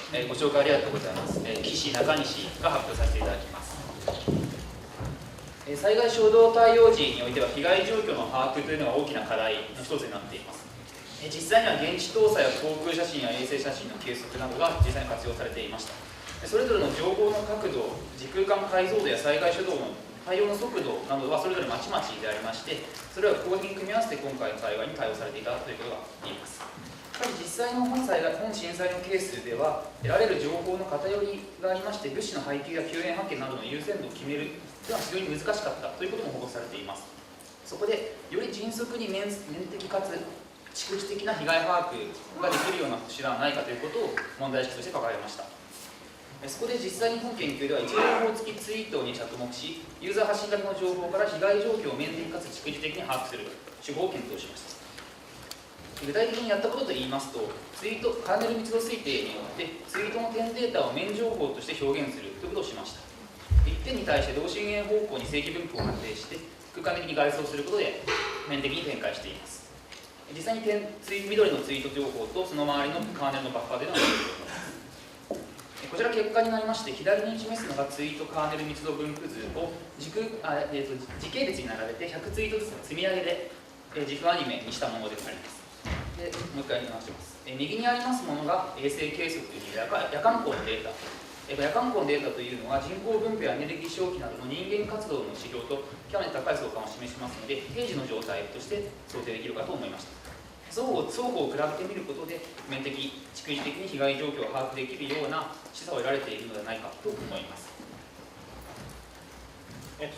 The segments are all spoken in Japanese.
ご紹介ありがとうございます。岸中西が発表させていただきます。災害衝動対応時においては被害状況の把握というのが大きな課題の一つになっています。実際には現地搭載や航空写真や衛星写真の計測などが実際に活用されていました。それぞれの情報の角度、時空間解像度や災害初動の対応の速度などはそれぞれまちまちでありまして、それをコーディング組み合わせて今回の災害に対応されていたということが言えます。しかし実際の本震災のケースでは得られる情報の偏りがありまして、物資の配給や救援派遣などの優先度を決めるというのは非常に難しかったということも報告されています。そこでより迅速に面的かつ蓄積的な被害把握ができるような手段はないかということを問題意識として掲げました。そこで実際に本研究では位置情報付きツイートに着目し、ユーザー発信型の情報から被害状況を面的かつ蓄積的に把握する手法を検討しました。具体的にやったことといいますと、ツイートカーネル密度推定によってツイートの点データを面情報として表現するということをしました。一点に対して同心円方向に正規分布を仮定して空間的に外装することで面的に展開しています。実際に緑のツイート情報とその周りのカーネルのバッファーでの出ていると思います。こちら結果になりまして、左に示すのがツイートカーネル密度分布図を時系列に並べて100ツイートずつの積み上げで軸アニメにしたものであります。でもう一回話します。右にありますものが衛星計測夜間光のデータ。夜間光のデータというのは人口分布やエネルギー消費などの人間活動の指標と極めて高い相関を示しますので、平時の状態として想定できるかと思いました。双方を比べてみることで面的、蓄積的に被害状況を把握できるような示唆を得られているのではないかと思います。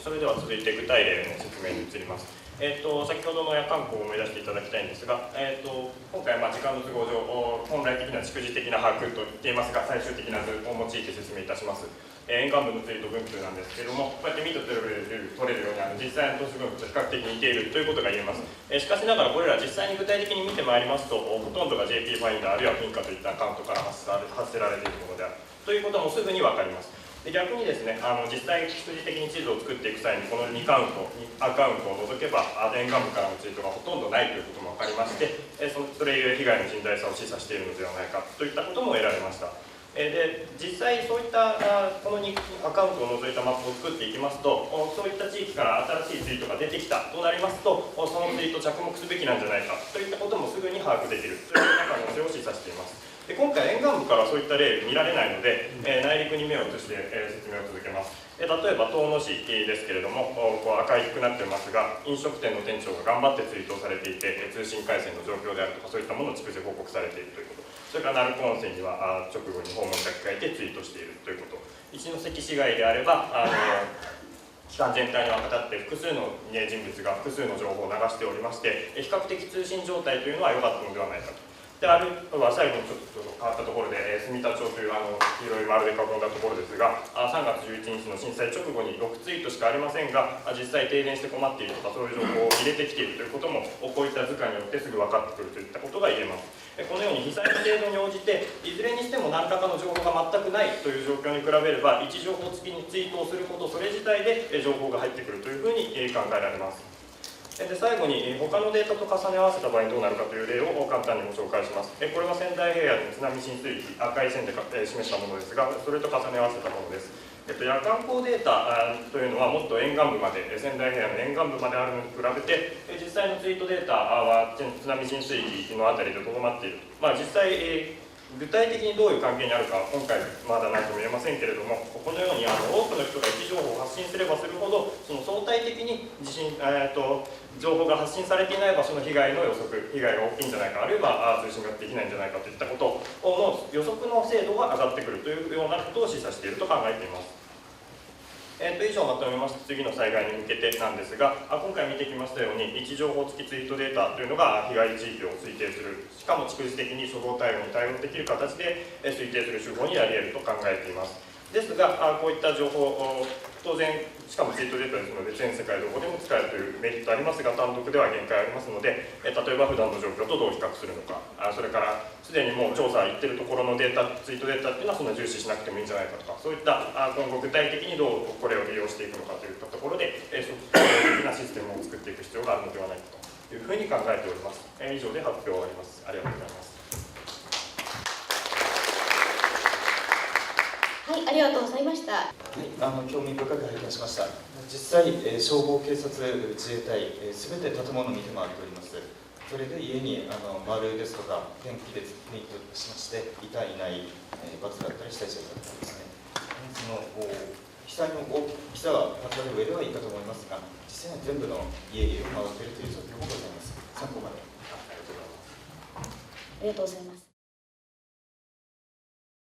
それでは続いて具体例の説明に移ります。先ほどの夜間光を思い出していただきたいんですが、今回時間の都合上、本来的な蓄積的な把握と言っていますが、最終的な図を用いて説明いたします。沿岸部のツイート分布なんですけれども、こうやって見て取れるように実際の都市分布と比較的似ているということが言えます。しかしながらこれら実際に具体的に見てまいりますと、ほとんどが JP ファインダーあるいはフィンカといったアカウントから発せられているものであるということもすぐに分かります。逆にですね、実際実的に地図を作っていく際にこの2アカウントを除けば沿岸部からのツイートがほとんどないということも分かりまして、それゆえ被害の甚大さを示唆しているのではないかといったことも得られました。で実際そういったこの2アカウントを除いたマップを作っていきますと、そういった地域から新しいツイートが出てきたとなりますと、そのツイート着目すべきなんじゃないかといったこともすぐに把握できるという可能性を示唆しています。で今回沿岸部からそういった例見られないので、内陸に目を移して、説明を続けます。例えば遠野市ですけれども、赤いくなってますが、飲食店の店長が頑張ってツイートをされていて、通信回線の状況であるとかそういったものを逐次報告されているということ。それから鳴子温泉には直後に訪問客がいてツイートしているということ。一関市街であれば期間全体にわたって複数の人物が複数の情報を流しておりまして、比較的通信状態というのは良かったのではないかと。であるいは最後にちょっと変わったところで、住田町という黄色い丸で囲んだところですが、3月11日の震災直後に6ツイートしかありませんが、実際停電して困っているとかそういう情報を入れてきているということもこういった図鑑によってすぐ分かってくるといったことが言えます。このように被災の程度に応じていずれにしても何らかの情報が全くないという状況に比べれば、位置情報付きにツイートをすることそれ自体で情報が入ってくるというふうに考えられます。で最後に他のデータと重ね合わせた場合にどうなるかという例を簡単にご紹介します。これは仙台平野の津波浸水域、赤い線で示したものですが、それと重ね合わせたものです。夜間光データというのはもっと沿岸部まで、仙台平野の沿岸部まであるのに比べて、実際のツイートデータは津波浸水域のあたりでとどまっている。実際具体的にどういう関係にあるか今回まだ何とも言えませんけれども、このように多くの人が位置情報を発信すればするほど、その相対的に情報が発信されていない場所の被害の予測、被害が大きいんじゃないか、あるいは通信ができないんじゃないかといったことの予測の精度が上がってくるというようなことを示唆していると考えています。以上まとめますと次の災害に向けてなんですが、今回見てきましたように位置情報付きツイートデータというのが被害地域を推定する、しかも蓄次的に初動対応に対応できる形で推定する手法になり得ると考えています。ですがこういった情報当然しかもツイートデータですので全世界どこでも使えるというメリットありますが、単独では限界ありますので、例えば普段の状況とどう比較するのか、それからすでにもう調査行ってるところのデータ、ツイートデータっていうのはそんな重視しなくてもいいんじゃないかとか、そういった今後具体的にどうこれを利用していくのかといったところで即興的なシステムを作っていく必要があるのではないかというふうに考えております。以上で発表を終わります。ありがとうございます。ありがとうございました。はい、興味深く拝見しました。実際、消防、警察、自衛隊、すべて建物を見て回っております。それで家に丸ですとか、天気でメイクしまして、いたいない罰だったり、死体者だったりですね、その被災の大きさは測る上ではいいかと思いますが、実際には全部の家々を回っているという状況もございます。参考まで。ありがとうございます。